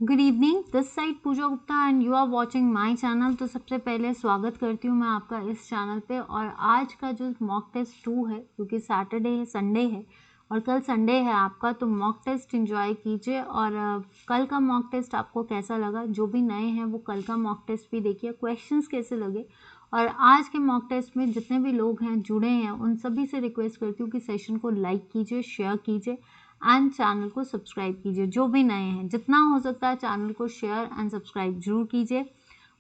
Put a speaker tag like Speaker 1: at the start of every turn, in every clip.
Speaker 1: Good evening, this side Pooja Gupta and you are watching my channel. तो सबसे पहले स्वागत करती हूँ मैं आपका इस चैनल पे। और आज का जो मॉक टेस्ट 2 है, क्योंकि सैटरडे है, संडे है और कल संडे है आपका, तो मॉक टेस्ट एंजॉय कीजिए। और कल का मॉक टेस्ट आपको कैसा लगा, जो भी नए हैं वो कल का मॉक टेस्ट भी देखिए, क्वेश्चंस कैसे लगे। और आज के मॉक टेस्ट में जितने भी लोग हैं जुड़े हैं, उन सभी से रिक्वेस्ट करती हूँ कि सेशन को लाइक कीजिए, शेयर कीजिए एंड चैनल को सब्सक्राइब कीजिए। जो भी नए हैं, जितना हो सकता है चैनल को शेयर एंड सब्सक्राइब जरूर कीजिए।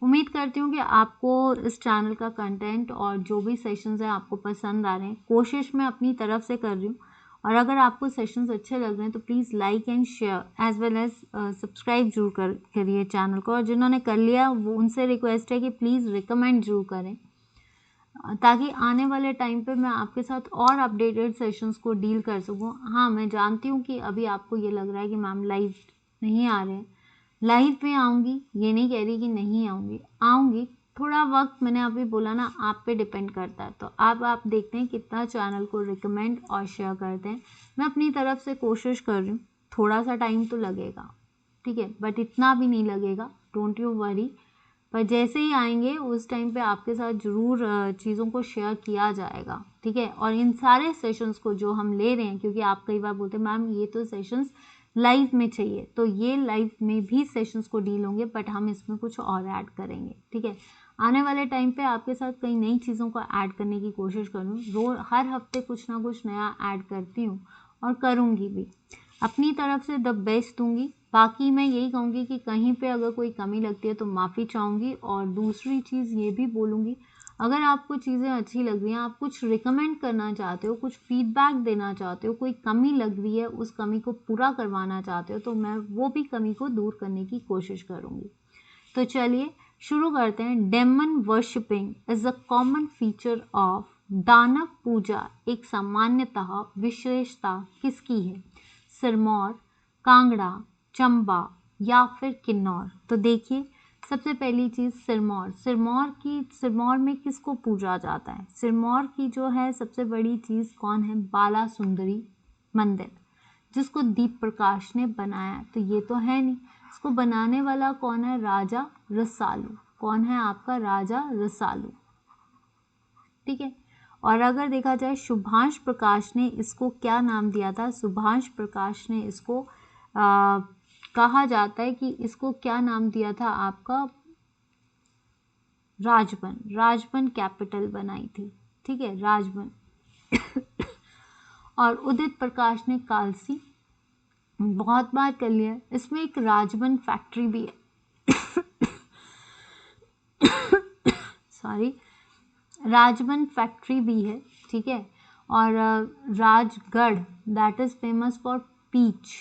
Speaker 1: उम्मीद करती हूँ कि आपको इस चैनल का कंटेंट और जो भी सेशंस हैं आपको पसंद आ रहे हैं। कोशिश मैं अपनी तरफ से कर रही हूँ, और अगर आपको सेशंस अच्छे लग रहे हैं तो please like and share as well as subscribe जरूर करिए चैनल को। और जिन्होंने कर लिया वो उनसे रिक्वेस्ट है कि प्लीज़ रिकमेंड जरूर करें, ताकि आने वाले टाइम पे मैं आपके साथ और अपडेटेड सेशंस को डील कर सकूं। हाँ, मैं जानती हूँ कि अभी आपको ये लग रहा है कि मैम लाइव नहीं आ रहे हैं। लाइव में आऊँगी, ये नहीं कह रही कि नहीं आऊँगी, आऊँगी। थोड़ा वक्त मैंने अभी बोला ना, आप पे डिपेंड करता है। तो अब आप देखते हैं कितना चैनल को रिकमेंड और शेयर करते हैं। मैं अपनी तरफ से कोशिश कर रही हूँ। थोड़ा सा टाइम तो लगेगा, ठीक है, बट इतना भी नहीं लगेगा, डोंट यू वरी। पर जैसे ही आएंगे उस टाइम पे आपके साथ ज़रूर चीज़ों को शेयर किया जाएगा, ठीक है। और इन सारे सेशंस को जो हम ले रहे हैं, क्योंकि आप कई बार बोलते हैं मैम ये तो सेशंस लाइव में चाहिए, तो ये लाइव में भी सेशंस को डील होंगे, बट हम इसमें कुछ और ऐड करेंगे, ठीक है। आने वाले टाइम पे आपके साथ कई नई चीज़ों को ऐड करने की कोशिश करूँ। हर हफ्ते कुछ ना कुछ नया ऐड करती हूँ और करूँगी भी। अपनी तरफ से द बेस्ट दूंगी। बाकी मैं यही कहूँगी कि कहीं पे अगर कोई कमी लगती है तो माफ़ी चाहूँगी। और दूसरी चीज़ ये भी बोलूँगी, अगर आपको चीज़ें अच्छी लग रही हैं, आप कुछ रिकमेंड करना चाहते हो, कुछ फीडबैक देना चाहते हो, कोई कमी लग रही है, उस कमी को पूरा करवाना चाहते हो, तो मैं वो भी कमी को दूर करने की कोशिश करूँगी। तो चलिए शुरू करते हैं। Demon worshipping is a common feature of danav puja. एक सामान्यतः विशेषता किसकी है? सिरमौर, कांगड़ा, चंबा या फिर किन्नौर? तो देखिए, सबसे पहली चीज सिरमौर। सिरमौर में किसको पूजा जाता है? सिरमौर की जो है सबसे बड़ी चीज कौन है? बाला सुंदरी मंदिर, जिसको दीप प्रकाश ने बनाया। तो ये तो है नहीं, इसको बनाने वाला कौन है? राजा रसालू। कौन है आपका? राजा रसालू, ठीक है। और अगर देखा जाए, सुभाष प्रकाश ने इसको क्या नाम दिया था? सुभाष प्रकाश ने इसको कहा जाता है कि इसको क्या नाम दिया था आपका? राजबन। राजबन कैपिटल बनाई थी, ठीक है, राजबन। और उदित प्रकाश ने कालसी। बहुत बार कर लिया। इसमें एक राजबन फैक्ट्री भी है। सॉरी, राजबन फैक्ट्री भी है, ठीक है। और Rajgarh, that is famous for peach,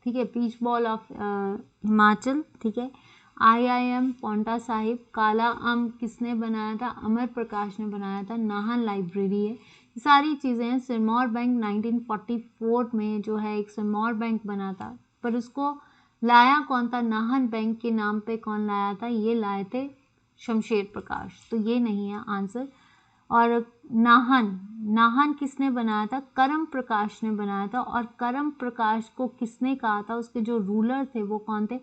Speaker 1: ठीक है, पीच बॉल ऑफ हिमाचल, ठीक है। IIM पौंटा साहिब। काला आम किसने बनाया था? अमर प्रकाश ने बनाया था। नाहन लाइब्रेरी है। सारी चीज़ें हैं। सिरमौर बैंक 1944 में जो है एक सिरमौर बैंक बना था, पर उसको लाया कौन था? नाहन बैंक के नाम पे कौन लाया था? ये लाए थे शमशेर प्रकाश। तो ये नहीं है आंसर। और नाहन किसने बनाया था? करम प्रकाश ने बनाया था। और करम प्रकाश को किसने कहा था? उसके जो रूलर थे वो कौन थे?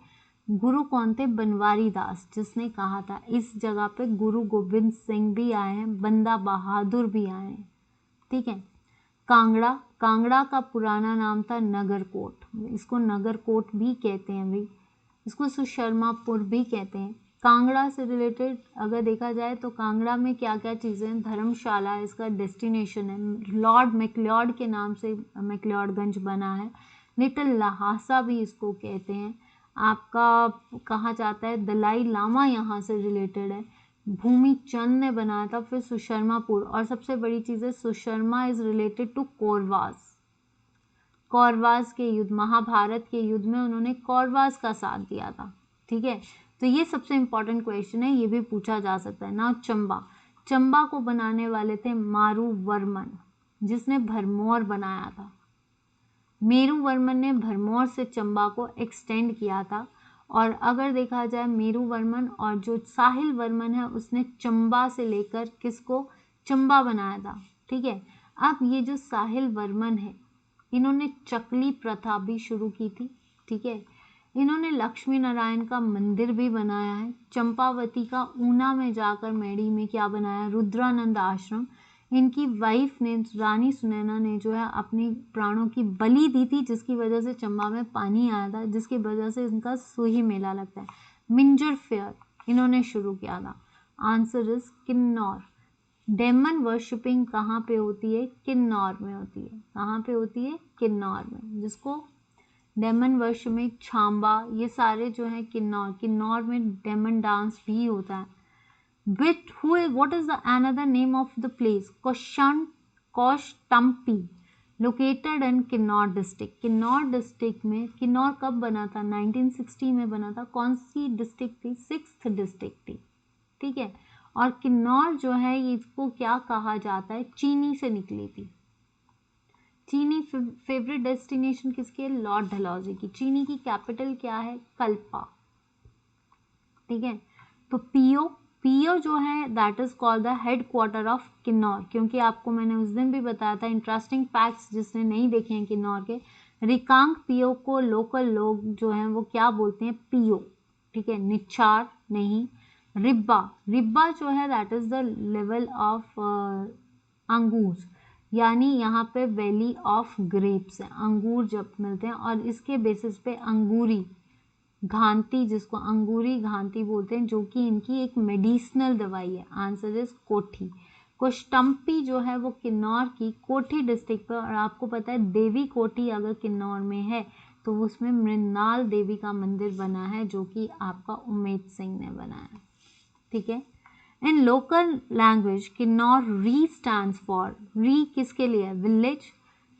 Speaker 1: गुरु कौन थे? बनवारी दास, जिसने कहा था। इस जगह पे गुरु गोविंद सिंह भी आए हैं, बंदा बहादुर भी आए हैं, ठीक है। कांगड़ा का पुराना नाम था नगरकोट। इसको नगरकोट भी कहते हैं भाई, इसको सुशर्मापुर भी कहते हैं। कांगड़ा से रिलेटेड अगर देखा जाए तो कांगड़ा में क्या क्या चीज़ें हैं? धर्मशाला इसका डेस्टिनेशन है। लॉर्ड मैक्लियोड के नाम से मैक्लियोडगंज बना है। लिटिल लहासा भी इसको कहते हैं। आपका कहा जाता है दलाई लामा यहाँ से रिलेटेड है। भूमि चंद ने बनाया था। फिर सुशर्मापुर, और सबसे बड़ी चीज़ है Susharma is related to Kauravas. Kauravas के युद्ध, महाभारत के युद्ध में उन्होंने कौरवास का साथ दिया था, ठीक है। तो ये सबसे इंपॉर्टेंट क्वेश्चन है, ये भी पूछा जा सकता है ना। चंबा को बनाने वाले थे मारूवर्मन, जिसने भरमौर बनाया था। मेरूवर्मन ने भरमौर से चंबा को एक्सटेंड किया था। और अगर देखा जाए मेरूवर्मन और जो साहिल वर्मन है उसने चंबा से लेकर किसको? चंबा बनाया था, ठीक है। अब ये जो साहिल वर्मन है, इन्होंने चकली प्रथा भी शुरू की थी, ठीक है। इन्होंने लक्ष्मी नारायण का मंदिर भी बनाया है। चंपावती का ऊना में जाकर मेडी में क्या बनाया, रुद्रानंद आश्रम। इनकी वाइफ ने, रानी सुनैना ने जो है अपनी प्राणों की बलि दी थी, जिसकी वजह से चंबा में पानी आया था, जिसकी वजह से इनका सोही मेला लगता है। मिंजर फेयर इन्होंने शुरू किया था। Answer is Kinnaur. Demon worshipping कहाँ पे होती है, किन्नौर में होती है। कहाँ पे होती है, किन्नौर में, जिसको डेमन वर्शिप में छांबा, ये सारे जो है किन्नौर में डेमन डांस भी होता है। What is the another name of the place? Koshtampi, located in Kinnaur district. Kinnaur district में, किन्नौर कब बना था, 1960 में बना था। कौन सी डिस्ट्रिक्ट थी, 6th डिस्ट्रिक्ट थी, ठीक है। और किन्नौर जो है इसको क्या कहा जाता है, चीनी से निकली थी। चीनी फेवरेट डेस्टिनेशन किसकी है, लॉर्ड डलहौजी की। चीनी की कैपिटल क्या है, कल्पा, ठीक है। तो पीओ जो है that is called the head quarter of Kinnaur, क्योंकि आपको मैंने उस दिन भी बताया था इंटरेस्टिंग फैक्ट्स जिसने नहीं देखे हैं किन्नौर के। रिकांग पीओ को लोकल लोग जो हैं वो क्या बोलते हैं, पीओ, ठीक है। निचार नहीं। रिब्बा जो है that is the level of अंगूर, यानी यहाँ पे वैली ऑफ ग्रेप्स है, अंगूर जब मिलते हैं, और इसके बेसिस पे अंगूरी घांटी, जिसको अंगूरी घांटी बोलते हैं, जो कि इनकी एक मेडिसिनल दवाई है। आंसर इज कोठी। कोष्टम्पी जो है वो किन्नौर की कोठी डिस्ट्रिक्ट पर, और आपको पता है देवी कोठी अगर किन्नौर में है तो उसमें मृणाल देवी का मंदिर बना है, जो कि आपका उमेद सिंह ने बनाया, ठीक है। इन लोकल लैंग्वेज किन्नौर री स्टैंड्स फॉर, री किसके लिए है,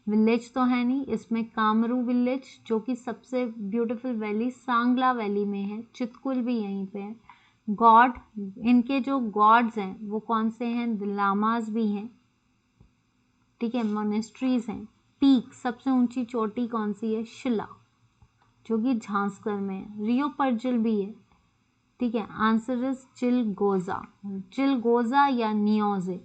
Speaker 1: विलेज तो है नहीं इसमें, कामरू विलेज जो कि सबसे ब्यूटीफुल वैली सांगला वैली में है, चितकुल भी यहीं पे है। गॉड, इनके जो गॉड्स हैं वो कौन से हैं, लामाज भी हैं, ठीक है, मोनेस्ट्रीज हैं। पीक, सबसे ऊंची चोटी कौन सी है, शिला, जो कि झांसकर में है। रियो पर्जिल भी है, ठीक है। आंसर इज चिलगोजा या नियोजे।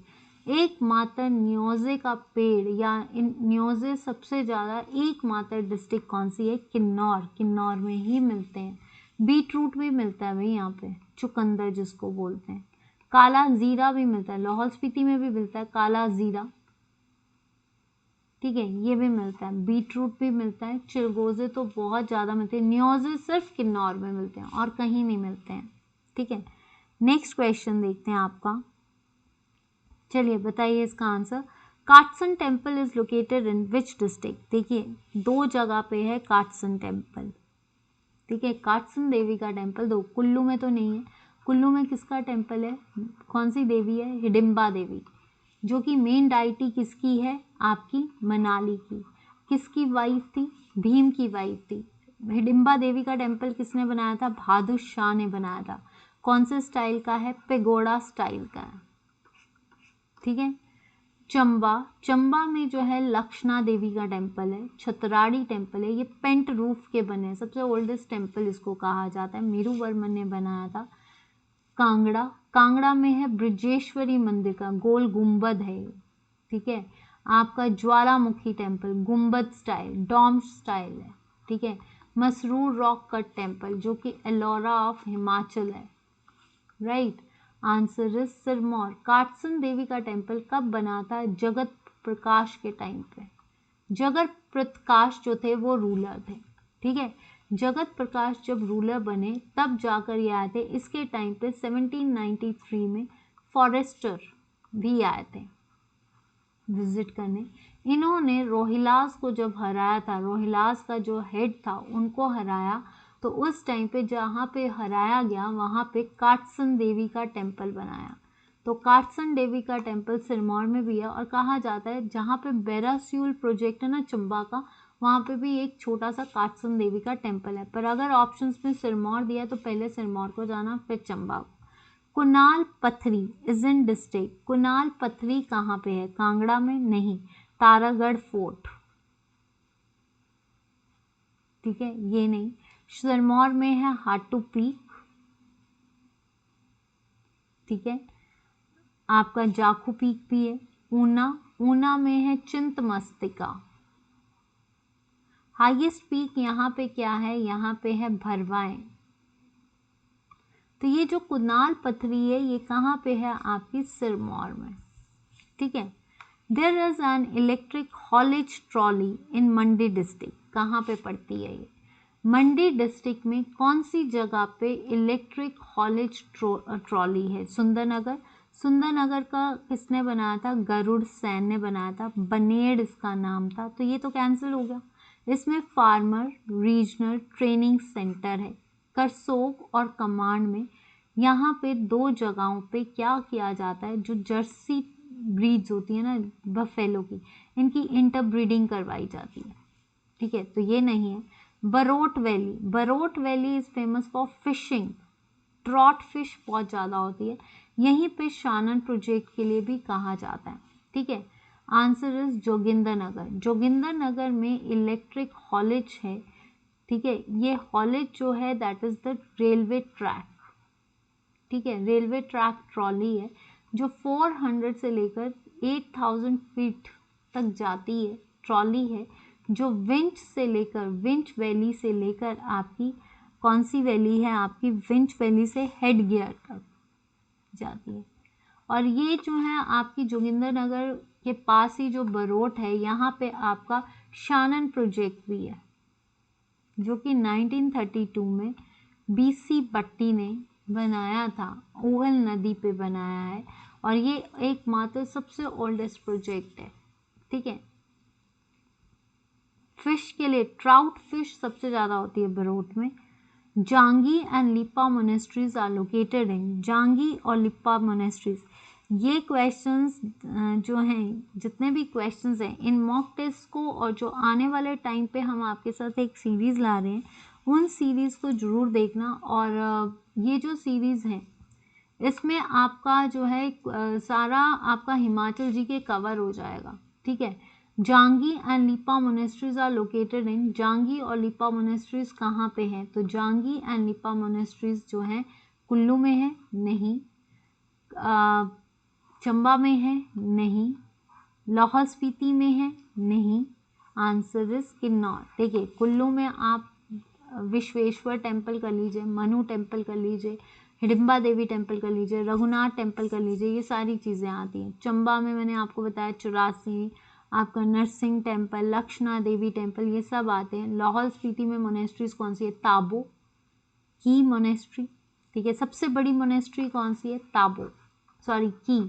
Speaker 1: एकमात्र नियोजे का पेड़ या नियोजे सबसे ज़्यादा एकमात्र डिस्ट्रिक्ट कौन सी है, किन्नौर में ही मिलते हैं। बीट रूट भी मिलता है भाई यहाँ पे, चुकंदर जिसको बोलते हैं। काला जीरा भी मिलता है, लाहौल स्पीति में भी मिलता है काला जीरा, ठीक है, ये भी मिलता है। बीट रूट भी मिलता है। चिलगोजे तो बहुत ज़्यादा मिलते हैं, नियोजे सिर्फ किन्नौर में मिलते हैं और कहीं नहीं मिलते हैं, ठीक है। नेक्स्ट क्वेश्चन देखते हैं आपका, चलिए बताइए इसका answer. Katsan temple is located in which district. देखिए दो जगह पे है काटसन टेम्पल, ठीक है। काटसन देवी का टेम्पल दो, कुल्लू में तो नहीं है। कुल्लू में किसका टेम्पल है, कौन सी देवी है, हिडिम्बा देवी, जो कि मेन डाइटी किसकी है, आपकी मनाली की। किसकी वाइफ थी, भीम की वाइफ थी। हिडिम्बा देवी का टेम्पल किसने बनाया था, बहादुर शाह ने बनाया था। कौन से स्टाइल का है, पेगोडा स्टाइल का है, ठीक है। चंबा में जो है लक्षणा देवी का टेम्पल है, छतराड़ी टेम्पल है, ये पेंट रूफ के बने हैं, सबसे ओल्डेस्ट टेम्पल इसको कहा जाता है, मेरू वर्मन ने बनाया था। कांगड़ा में है ब्रजेश्वरी मंदिर का गोल गुंबद है, ठीक है। आपका ज्वालामुखी टेम्पल गुंबद स्टाइल, डॉम स्टाइल है, ठीक है। मसरूर रॉक कट टेम्पल जो कि एलोरा ऑफ हिमाचल है, right. Answer is Sirmaur. Katsan Devi का टेम्पल कब बना था, जगत प्रकाश के टाइम पे। जगत प्रकाश जो थे वो रूलर थे, ठीक है। जगत प्रकाश जब रूलर बने तब जाकर ये आए थे। इसके टाइम पे 1793 में फॉरेस्टर भी आए थे विजिट करने। इन्होंने रोहिलास को जब हराया था, रोहिलास का जो हेड था उनको हराया, तो उस टाइम पे जहाँ पे हराया गया वहाँ पे काटसन देवी का टेम्पल बनाया। तो काटसन देवी का टेम्पल सिरमौर में भी है, और कहा जाता है जहाँ पे बेरास्यूल प्रोजेक्ट है ना चंबा का, वहाँ पे भी एक छोटा सा काटसन देवी का टेम्पल है। पर अगर ऑप्शंस में सिरमौर दिया तो पहले सिरमौर को जाना फिर चंबा को। कुनाल पथरी इज इन डिस्ट्रिक्ट। कुनाल पथरी कहाँ पे है, कांगड़ा में नहीं, तारागढ़ फोर्ट, ठीक है, ये नहीं। सिरमौर में है हाटू पीक, ठीक है। आपका जाखू पीक भी है। ऊना में है चिंतमस्तिका। हाईएस्ट पीक यहाँ पे क्या है, यहाँ पे है भरवाएं। तो ये जो कुनाल पथरी है ये कहाँ पे है, आपकी सिरमौर में, ठीक है। There is an electric haulage trolley in Mandi district, कहाँ पे पड़ती है ये, मंडी डिस्ट्रिक्ट में कौन सी जगह पे इलेक्ट्रिक हॉलेज ट्रॉली है, सुंदरनगर। सुंदरनगर का किसने बनाया था, गरुड़ सैन ने बनाया था, बनेड़ इसका नाम था, तो ये तो कैंसिल हो गया। इसमें फार्मर रीजनल ट्रेनिंग सेंटर है, करसोग और कमांड में। यहाँ पे 2 जगहों पे क्या किया जाता है, जो जर्सी ब्रीड्स होती है ना बफेलो की, इनकी इंटरब्रीडिंग करवाई जाती है, ठीक है, तो ये नहीं है। Barot valley, Barot valley is famous for fishing, trout fish बहुत ज़्यादा होती है, यहीं पे शानन प्रोजेक्ट के लिए भी कहा जाता है, ठीक है। आंसर इज जोगिंदर नगर। जोगिंदर नगर में इलेक्ट्रिक हॉलेज है, ठीक है। ये हॉलेज जो है that is the railway track, ठीक है, रेलवे ट्रैक ट्रॉली है जो 400 से लेकर 8000 फीट तक जाती है, ट्रॉली है जो विंच से लेकर, विंच वैली से लेकर आपकी कौन सी वैली है, आपकी विंच वैली से हेड गियर तक जाती है। और ये जो है आपकी जोगिंदर नगर के पास ही जो बरोट है, यहाँ पे आपका शानन प्रोजेक्ट भी है, जो कि 1932 में बीसी बट्टी ने बनाया था, ओहल नदी पे बनाया है, और ये एकमात्र सबसे ओल्डेस्ट प्रोजेक्ट है, ठीक है। फिश के लिए ट्राउट फिश सबसे ज़्यादा होती है बरोट में। जांगी एंड लिपा मोनेस्ट्रीज आर लोकेटेड इन, जांगी और लिपा मोनेस्ट्रीज, ये क्वेश्चंस जो हैं, जितने भी क्वेश्चंस हैं इन मॉक टेस्ट को, और जो आने वाले टाइम पे हम आपके साथ एक सीरीज़ ला रहे हैं, उन सीरीज़ को ज़रूर देखना। और ये जो सीरीज़ है इसमें आपका जो है सारा आपका हिमाचल जी के कवर हो जाएगा, ठीक है। जांगी एंड लिपा मोनेस्ट्रीज आर लोकेटेड इन, जांगी और लिपा मोनेस्ट्रीज कहाँ पे हैं, तो जांगी एंड लिपा मोनेस्ट्रीज जो हैं कुल्लू में है, नहीं, चंबा में है, नहीं, लाहौल स्पीति में है, नहीं, आंसर इज किन्नौर। देखिए कुल्लू में आप विश्वेश्वर टेम्पल कर लीजिए, मनु टेम्पल कर लीजिए, हिडिम्बा देवी टेम्पल कर लीजिए, रघुनाथ टेम्पल कर लीजिए, ये सारी चीज़ें आती हैं। चंबा में मैंने आपको बताया 84, आपका नरसिंह टेम्पल, लक्ष्मणा देवी टेम्पल, ये सब आते हैं। लाहौल स्पीति में मोनेस्ट्रीज कौन सी है, ताबो की मोनेस्ट्री, ठीक है। सबसे बड़ी मोनेस्ट्री कौन सी है, ताबो, सॉरी की,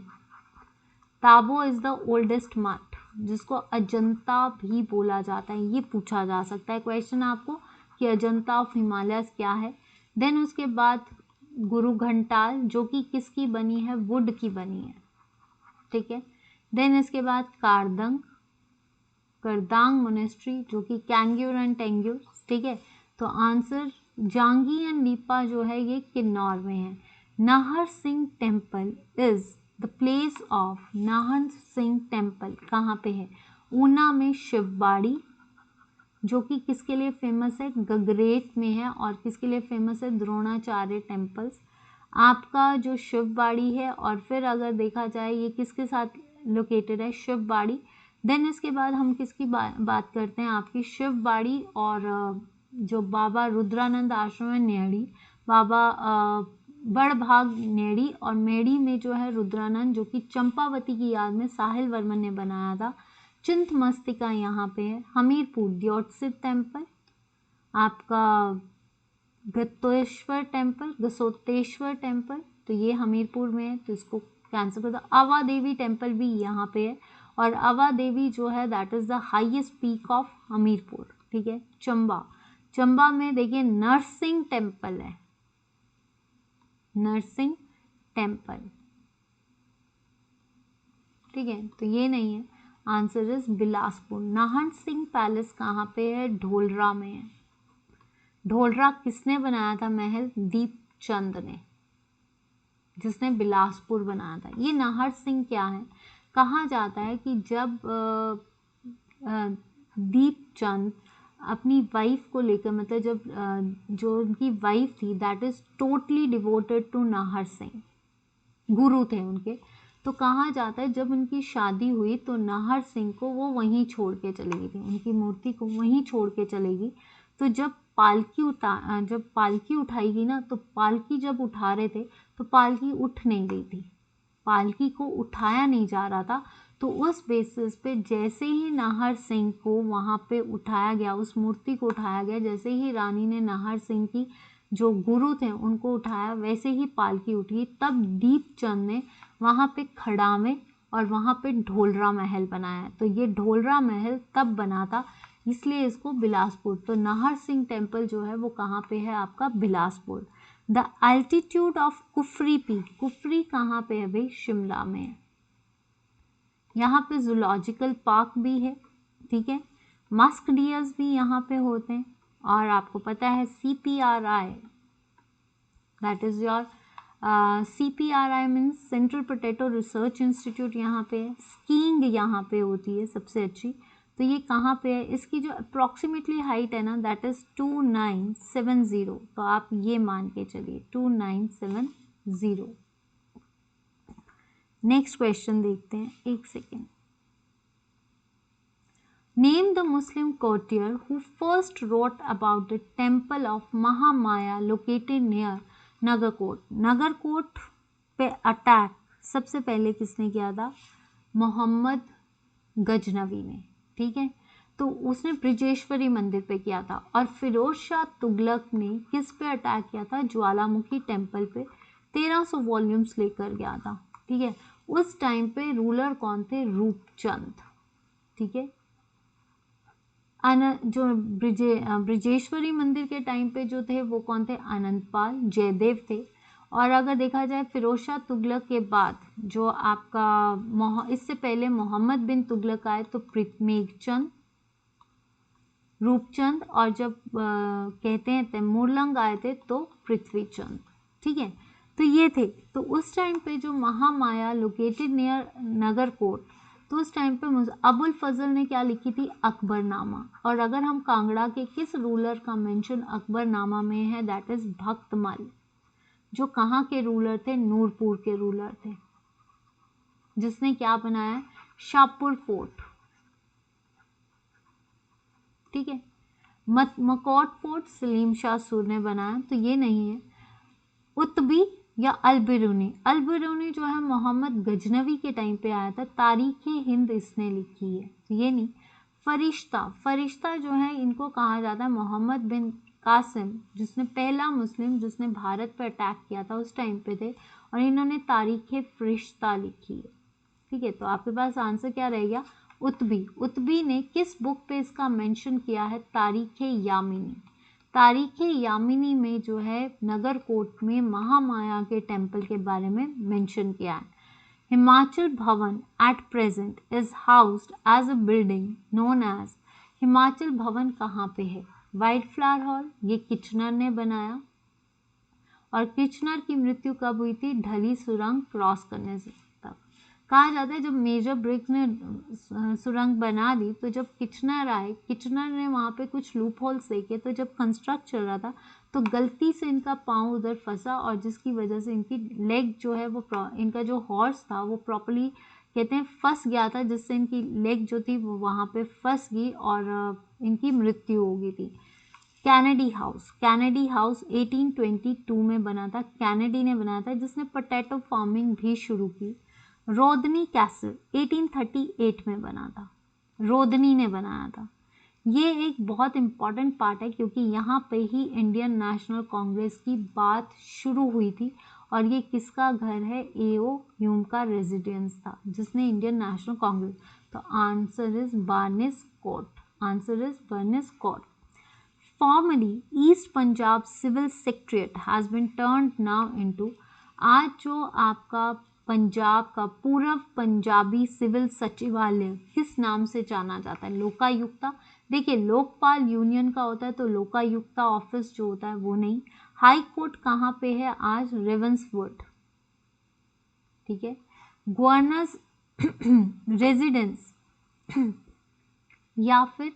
Speaker 1: ताबो इज द ओल्डेस्ट मठ, जिसको अजंता भी बोला जाता है। ये पूछा जा सकता है क्वेश्चन आपको कि अजंता ऑफ हिमालयस क्या है। देन उसके बाद गुरु घंटाल, जो कि किसकी बनी है, वुड की बनी है, ठीक है। देन इसके बाद कारदंग, करदांग मोनेस्ट्री, जो कि कैंग्यूर एंड टेंग्यूर, ठीक है। तो आंसर जांगी एंड लीपा जो है ये किन्नौर में है। Nahar Singh temple is the place of, Nahar Singh temple कहाँ पे है, ऊना में शिवबाड़ी, जो कि किसके लिए फेमस है, गगरेट में है, और किसके लिए फेमस है, द्रोणाचार्य टेम्पल्स, आपका जो शिवबाड़ी है। और फिर अगर देखा जाए ये किसके साथ लोकेटेड है, शिवबाड़ी। देन इसके बाद हम किसकी बात करते हैं, आपकी शिवबाड़ी और जो बाबा रुद्रानंद आश्रम है नेड़ी, बाबा बड़भाग नेड़ी, और मेड़ी में जो है रुद्रानंद, जो कि चंपावती की याद में साहिल वर्मन ने बनाया था। चिंतमस्तिका यहाँ पे है। हमीरपुर द्योतसिद्ध टेम्पल, आपका गतोश्वर टेम्पल, गसोतेश्वर टेम्पल, तो ये हमीरपुर में है, तो इसको कैंसिल कर दो। अवा देवी टेम्पल भी यहाँ पे है, और अवा देवी जो है that is the highest peak of Hamirpur, ठीक है। चंबा, चंबा में देखिए नरसिंह टेम्पल है, नरसिंह टेम्पल, ठीक है, तो ये नहीं है, answer is Bilaspur. Nahan Singh palace कहाँ पे है, ढोलरा में है। ढोलरा किसने बनाया था महल, दीपचंद ने, जिसने बिलासपुर बनाया था। ये नाहर सिंह क्या है, कहा जाता है कि जब दीपचंद अपनी वाइफ को लेकर, मतलब जब जो उनकी वाइफ थी that is totally devoted to Nahar Singh, गुरु थे उनके, तो कहा जाता है जब उनकी शादी हुई तो नाहर सिंह को वो वहीं छोड़ के चली गई थी, उनकी मूर्ति को वहीं छोड़ के चलेगी। तो जब पालकी उठाई गई ना, तो पालकी जब उठा रहे थे तो पालकी उठ नहीं रही थी, पालकी को उठाया नहीं जा रहा था। तो उस बेसिस पे जैसे ही नाहर सिंह को वहाँ पे उठाया गया, उस मूर्ति को उठाया गया, जैसे ही रानी ने नाहर सिंह की जो गुरु थे उनको उठाया, वैसे ही पालकी उठी। तब दीपचंद ने वहाँ पे खड़ावे और वहाँ पे ढोलरा महल बनाया। तो ये ढोलरा महल तब बना था, इसलिए इसको बिलासपुर, तो नाहर सिंह टेम्पल जो है वो कहाँ पे है आपका, Bilaspur. The altitude of Kufri peak, Kufri कहाँ पे है भाई, शिमला में है। यहाँ पे जूलॉजिकल पार्क भी है, ठीक है, मस्क डियर्स भी यहाँ पे होते हैं। और आपको पता है CPRI, that is your CPRI means central potato research institute यहाँ पे है। स्कीइंग यहाँ पे होती है सबसे अच्छी। तो ये कहाँ पे है, इसकी जो अप्रॉक्सीमेटली हाइट है ना, दैट इज 2970। तो आप ये मान के चलिए 2970। नेक्स्ट क्वेश्चन देखते हैं, एक second. Name the Muslim courtier who first wrote about the temple of Mahamaya located near Nagarkot. Nagarkot पे अटैक सबसे पहले किसने किया था, मोहम्मद गजनवी ने, ठीक है। तो उसने ब्रिजेश्वरी मंदिर पे किया था। और फिरोज शाह तुगलक ने किस पे अटैक किया था, ज्वालामुखी टेम्पल पे 1300 वॉल्यूम्स लेकर गया था, ठीक है। उस टाइम पे रूलर कौन थे, रूपचंद, ठीक है। जो ब्रिजेश्वरी मंदिर के टाइम पे जो थे वो कौन थे, अनंतपाल, जयदेव थे। और अगर देखा जाए फिरोज शाह तुगलक के बाद जो आपका इससे पहले मोहम्मद बिन तुगलक आए तो मेघचंद, रूपचंद, और जब कहते हैं तैमूरलंग आए थे तो पृथ्वीचंद, ठीक है। तो ये थे। तो उस टाइम पे जो महामाया लोकेटेड नियर नगरकोट, तो उस टाइम पे अबुल फजल ने क्या लिखी थी, अकबरनामा। और अगर हम कांगड़ा के किस रूलर का मेंशन अकबरनामा में है, दैट इज भक्तमल, जो कहाँ के रूलर थे, नूरपुर के रूलर थे, जिसने क्या बनाया, शाहपुर फोर्ट, ठीक है। मकौट फोर्ट सलीम शाह सूर ने बनाया, तो ये नहीं है। उत्बी या अलबिरूनी, अलबिरूनी जो है मोहम्मद गजनवी के टाइम पे आया था, तारीख हिंद इसने लिखी है, तो ये नहीं। फरिश्ता, फरिश्ता जो है इनको कहा जाता है मोहम्मद बिन कासिम, जिसने पहला मुस्लिम जिसने भारत पर अटैक किया था उस टाइम पे थे, और इन्होंने तारीख फरिश्ता लिखी है, ठीक है। तो आपके पास आंसर क्या रह गया, उत्बी। उत्बी ने किस बुक पे इसका मेंशन किया है, तारीख यामिनी। तारीख यामिनी में जो है नगरकोट में महामाया के टेम्पल के बारे में मेंशन किया है। Himachal Bhavan at present is housed as a building known as, Himachal Bhavan कहाँ पे है, वाइट फ्लावर हॉल, ये किचनर ने बनाया। और किचनर की मृत्यु कब हुई थी, ढली सुरंग क्रॉस करने से तक। कहा जाता है जब मेजर ब्रिग्स ने सुरंग बना दी, तो जब किचनर आए, किचनर ने वहाँ पे कुछ लूप होल्स देखे, तो जब कंस्ट्रक्ट चल रहा था तो गलती से इनका पाँव उधर फंसा, और जिसकी वजह से इनकी लेग जो है वो इनका जो हॉर्स था वो प्रॉपर्ली कहते हैं फंस गया था, जिससे इनकी लेग जो थी वो वहाँ पे फंस गई और इनकी मृत्यु हो गई थी। कैनेडी हाउस, कैनेडी हाउस 1822 में बना था, कैनेडी ने बनाया था, जिसने पोटैटो फार्मिंग भी शुरू की। रोदनी कैसल 1838 में बना था, रोदनी ने बनाया था। ये एक बहुत इम्पॉर्टेंट पार्ट है क्योंकि यहाँ पे ही इंडियन नेशनल कांग्रेस की बात शुरू हुई थी, और ये किसका घर है, A.O. ह्यूम का रेजिडेंस था, जिसने इंडियन नेशनल कांग्रेस। तो answer is Barnes Court, answer is Barnes Court. Formerly, East Punjab Civil Secretariat has been turned now into, आज जो आपका पंजाब का पूर्व पंजाबी सिविल सचिवालय किस नाम से जाना जाता है, लोकायुक्ता। देखिए लोकपाल यूनियन का होता है, तो लोकायुक्ता ऑफिस जो होता है वो नहीं। हाई कोर्ट कहाँ पे है आज, रेवंसवुड, ठीक है। गवर्नर्स रेजिडेंस या फिर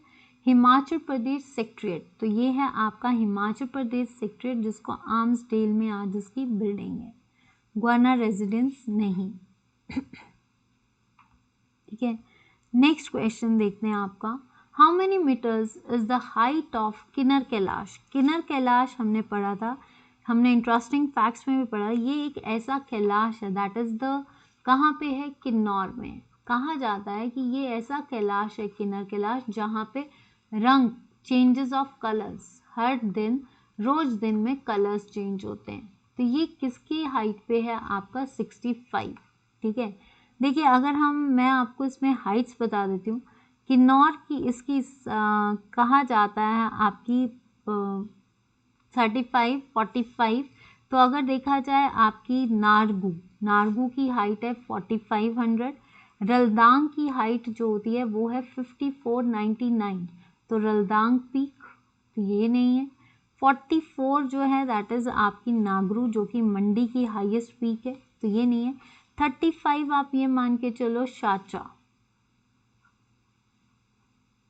Speaker 1: हिमाचल प्रदेश सेक्रेटरीट, तो ये है आपका हिमाचल प्रदेश सेक्रेटरीट, जिसको आर्म्सडेल में आज इसकी बिल्डिंग है। गवर्नर रेजिडेंस नहीं। ठीक है, नेक्स्ट क्वेश्चन देखते हैं आपका, how many metres is the height of Kinner Kailash. Kinner Kailash हमने पढ़ा था, हमने इंटरेस्टिंग फैक्ट्स में भी पढ़ा, ये एक ऐसा कैलाश है दैट इज द, कहाँ पे है, किन्नौर में। कहा जाता है कि ये ऐसा कैलाश है किन्नर कैलाश जहाँ पे रंग, चेंजेस ऑफ कलर्स, हर दिन रोज दिन में कलर्स चेंज होते हैं। तो ये किसकी हाइट पे है आपका, 65। ठीक है, देखिए अगर मैं आपको इसमें हाइट्स बता देती हूँ, किन्नौर की इसकी कहा जाता है आपकी 35, 45। तो अगर देखा जाए आपकी नारगू की हाइट है 4500। रलदांग की हाइट जो होती है वो है 5499। तो रलदांग पीक तो ये नहीं है। 44 जो है दैट इज आपकी नागरू जो कि मंडी की हाईएस्ट पीक है, तो ये नहीं है। 35 आप ये मान के चलो शाचा,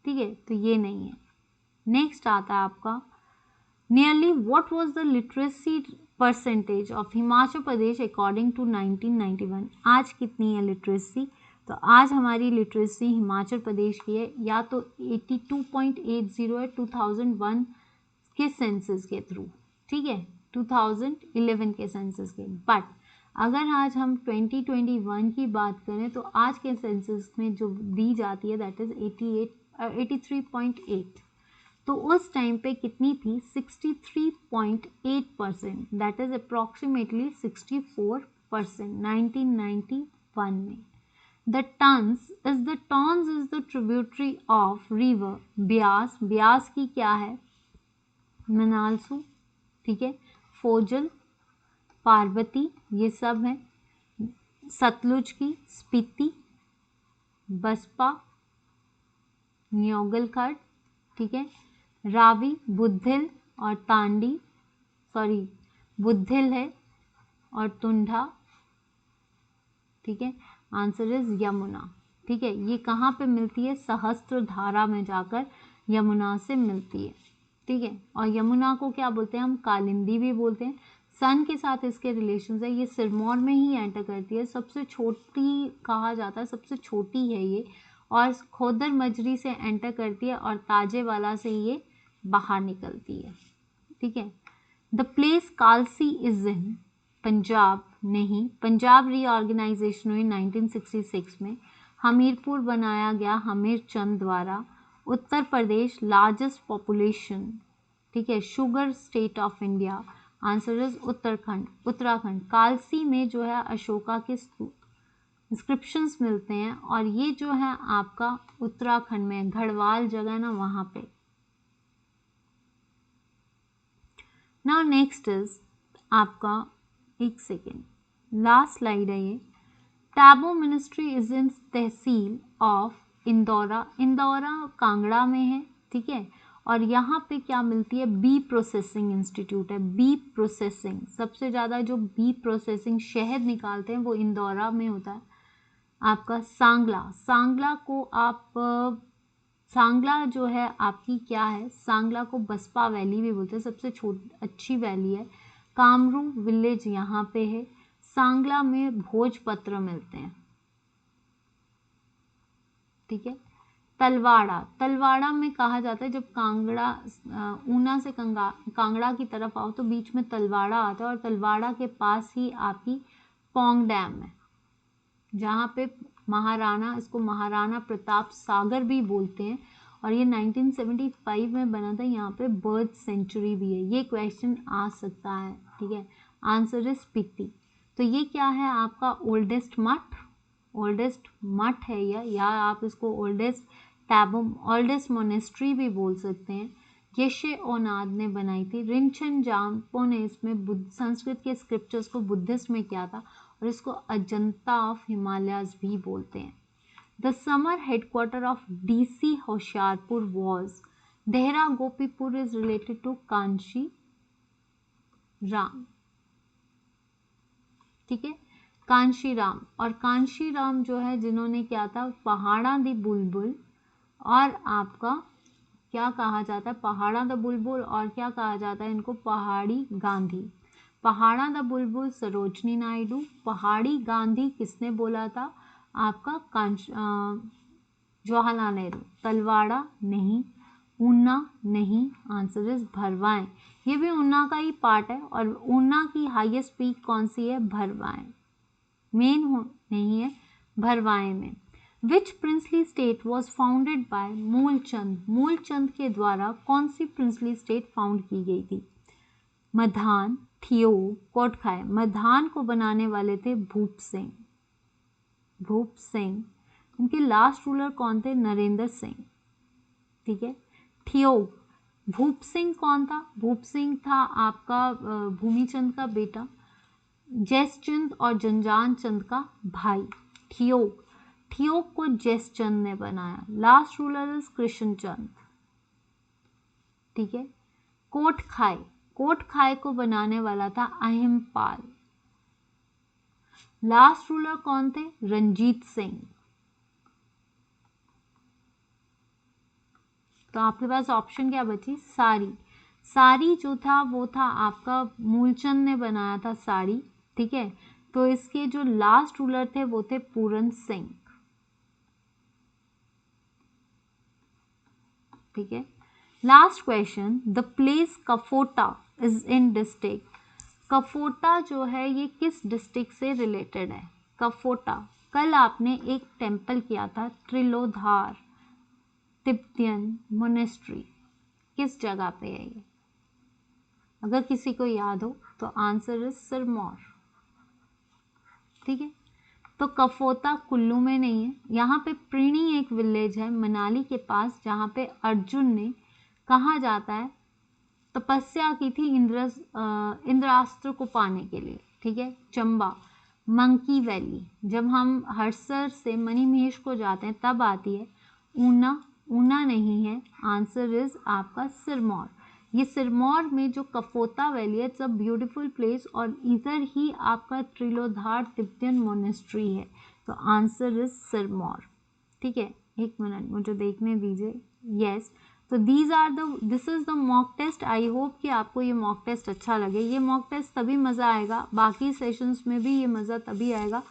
Speaker 1: ठीक है, तो ये नहीं है। नेक्स्ट आता है आपका, nearly what was the literacy percentage of Himachal Pradesh according to 1991। आज कितनी है लिटरेसी, तो आज हमारी लिटरेसी हिमाचल प्रदेश की है या तो 82.80 है 2001 के सेंसस के थ्रू, ठीक है, 2011 के सेंसस के। बट अगर आज हम 2021 की बात करें तो आज के सेंसस में जो दी जाती है दैट इज 83.8। तो उस टाइम पे कितनी थी, 63.8%, दैट इज अप्रॉक्सीमेटली 64% 1991 में। The Tons is the tributary of river Beas. Beas की क्या है, मनालसू, ठीक है, फोजल, पार्वती, ये सब है। सतलुज की स्पीति, बसपा, न्योगलखंड, ठीक है, रावी, बुद्धिल और तांडी, सॉरी बुद्धिल है और तुंडा, ठीक है, आंसर इज यमुना। ठीक है, ये कहाँ पे मिलती है, सहस्त्रधारा में जाकर यमुना से मिलती है। ठीक है, और यमुना को क्या बोलते हैं हम, कालिंदी भी बोलते हैं। सन के साथ इसके रिलेशन है, ये सिरमौर में ही एंटर करती है, सबसे छोटी कहा जाता है, सबसे छोटी है ये, और खोदर मजरी से एंटर करती है और ताजेवाला से ये बाहर निकलती है। ठीक है, the place Kalsi is in Punjab, नहीं, पंजाब रीऑर्गेनाइजेशन हुई 1966 में, हमीरपुर बनाया गया हमीर चंद द्वारा। उत्तर प्रदेश लार्जेस्ट पॉपुलेशन, ठीक है, sugar state of India, answer is Uttarakhand. Uttarakhand Kalsi में जो है अशोका के इंस्क्रिप्शंस मिलते हैं और ये जो है आपका उत्तराखंड में गढ़वाल जगह ना वहां पे। नाउ नेक्स्ट इज आपका, एक सेकेंड, लास्ट स्लाइड है ये, Tabo ministry is in tehsil of Indora. Indora Kangra में है, ठीक है, और यहाँ पे क्या मिलती है, बी प्रोसेसिंग इंस्टीट्यूट है। बी प्रोसेसिंग, सबसे ज़्यादा जो बी प्रोसेसिंग शहद निकालते हैं वो इंदौरा में होता है। आपका सांगला, सांगला को आप सांगला जो है आपकी क्या है, सांगला को बसपा वैली भी बोलते हैं, सबसे अच्छी वैली है। कामरू विलेज यहाँ पे है। सांगला में भोजपत्र मिलते हैं, ठीक है। तलवाड़ा, तलवाड़ा में कहा जाता है जब कांगड़ा ऊना से कांगड़ा की तरफ आओ तो बीच में तलवाड़ा आता है और तलवाड़ा के पास ही आपकी पौंग डैम है जहाँ पे महाराणा, इसको महाराणा प्रताप सागर भी बोलते हैं और ये 1975 में बना था। यहाँ पे बर्ड सेंचुरी भी है, ये क्वेश्चन आ सकता है, ठीक है। Answer is Spiti. तो ये क्या है आपका ओल्डेस्ट मठ, ओल्डेस्ट मठ है या आप इसको ओल्डेस्ट टैबो, ओल्डेस्ट मोनेस्ट्री भी बोल सकते हैं। येशे ओनाद ने बनाई थी। रिंचन जाम्पो ने इसमें संस्कृत के स्क्रिप्चर्स को बुद्धिस्ट में किया था और इसको अजंता ऑफ हिमालयाज भी बोलते हैं। The summer headquarter of DC Hoshiarpur was, Dehra Gopipur is related to Kanshi Ram, ठीक है, कांशीराम। और कांशीराम जो है जिन्होंने क्या था, पहाड़ा दी बुलबुल और आपका क्या कहा जाता है, पहाड़ा द बुलबुल और क्या कहा जाता है इनको, पहाड़ी गांधी। पहाड़ा द बुलबुल सरोजनी नायडू, पहाड़ी गांधी किसने बोला था, आपका जवाहरलाल नेहरू, तलवाड़ा नहीं, ऊना नहीं, आंसर इज भरवाएं, ये भी ऊना का ही पार्ट है और ऊना की हाईएस्ट पीक कौन सी है, भरवाएं, मेन नहीं है, भरवाएं में। Which princely state was founded by Mulchand, Mulchand के द्वारा कौन सी प्रिंसली स्टेट फाउंड की गई थी, मधान, ठियोग, कोटखाई। मधान को बनाने वाले थे भूप सिंह, भूप सिंह। उनके लास्ट रूलर कौन थे, नरेंद्र सिंह, ठीक है। ठियोग, भूप सिंह कौन था, भूप सिंह था आपका भूमिचंद का बेटा, जसचंद और जनजान चंद का भाई। ठियोग, ठियोग को जसचंद ने बनाया। लास्ट रूलर इज कृष्णचंद, ठीक है। कोटखाई, कोटखाई को बनाने वाला था अहिमपाल। लास्ट रूलर कौन थे, रंजीत सिंह। तो आपके पास ऑप्शन क्या बची, सारी। सारी जो था वो था आपका मूलचंद ने बनाया था सारी, ठीक है। तो इसके जो लास्ट रूलर थे वो थे पूरन सिंह, ठीक है। Last question, the place Kafota is in district, Kafota जो है ये किस डिस्ट्रिक्ट से रिलेटेड है, कफोटा। कल आपने एक टेम्पल किया था त्रिलोधार तिब्बतियन मोनेस्ट्री, किस जगह पे है ये, अगर किसी को याद हो तो आंसर इज सिरमौर, ठीक है। तो कफोता कुल्लू में नहीं है, यहाँ पे प्रीणी एक विलेज है मनाली के पास जहाँ पे अर्जुन ने कहा जाता है तपस्या की थी इंद्रास्त्र को पाने के लिए, ठीक है। चंबा, मंकी वैली, जब हम हरसर से मणिमहेश को जाते हैं तब आती है। ऊना, ऊना नहीं है, आंसर इज आपका सिरमौर। ये सिरमौर में जो कफोता वैली है, इट्स अ ब्यूटीफुल प्लेस और इधर ही आपका त्रिलोधार तिब्बतियन मोनेस्ट्री है, तो आंसर इज सिरमौर, ठीक है। एक मिनट मुझे देखने दीजिए, यस। तो this is the mock test. I hope कि आपको ये मॉक टेस्ट अच्छा लगे। ये मॉक टेस्ट तभी मज़ा आएगा, बाकी सेशंस में भी ये मज़ा तभी आएगा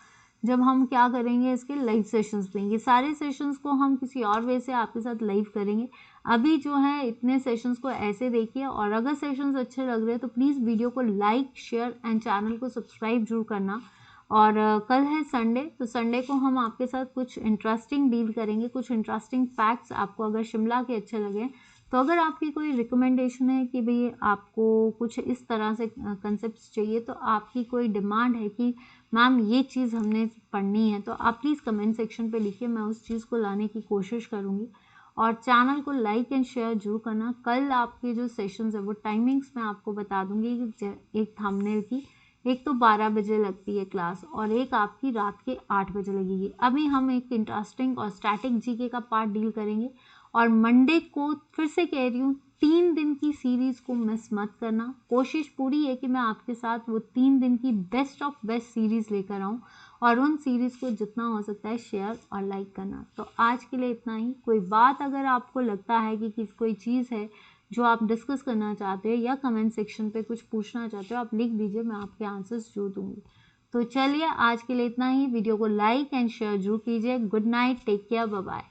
Speaker 1: जब हम क्या करेंगे, इसके लाइव सेशंस लेंगे। सारे सेशंस को हम किसी और वे से आपके साथ लाइव करेंगे। अभी जो है इतने सेशंस को ऐसे देखिए, और अगर सेशंस अच्छे लग रहे हैं तो प्लीज़ वीडियो को लाइक, शेयर एंड चैनल को सब्सक्राइब जरूर करना। और कल है संडे, तो संडे को हम आपके साथ कुछ इंटरेस्टिंग डील करेंगे, कुछ इंटरेस्टिंग फैक्ट्स आपको अगर शिमला के अच्छे लगे तो अगर आपकी कोई रिकमेंडेशन है कि भाई आपको कुछ इस तरह से कंसेप्ट्स चाहिए, तो आपकी कोई डिमांड है कि मैम ये चीज़ हमने पढ़नी है, तो आप प्लीज़ कमेंट सेक्शन पे लिखिए, मैं उस चीज़ को लाने की कोशिश करूँगी। और चैनल को लाइक एंड शेयर जरूर करना। कल आपके जो सेशंस है वो टाइमिंग्स मैं आपको बता दूंगी, एक थंबनेल की, एक तो 12 बजे लगती है क्लास और एक आपकी रात के 8 बजे लगेगी। अभी हम एक इंटरेस्टिंग और स्टैटिक जीके का पार्ट डील करेंगे, और मंडे को फिर से कह रही हूँ 3 दिन की सीरीज़ को मिस मत करना। कोशिश पूरी है कि मैं आपके साथ वो 3 दिन की बेस्ट ऑफ बेस्ट सीरीज़ लेकर आऊँ, और उन सीरीज़ को जितना हो सकता है शेयर और लाइक करना। तो आज के लिए इतना ही। कोई बात अगर आपको लगता है कि कोई चीज़ है जो आप डिस्कस करना चाहते हो या कमेंट सेक्शन पे कुछ पूछना चाहते हो, आप लिख दीजिए, मैं आपके आंसर्स जरूर दूंगी। तो चलिए आज के लिए इतना ही। वीडियो को लाइक एंड शेयर जरूर कीजिए। Good night, take care, bye bye.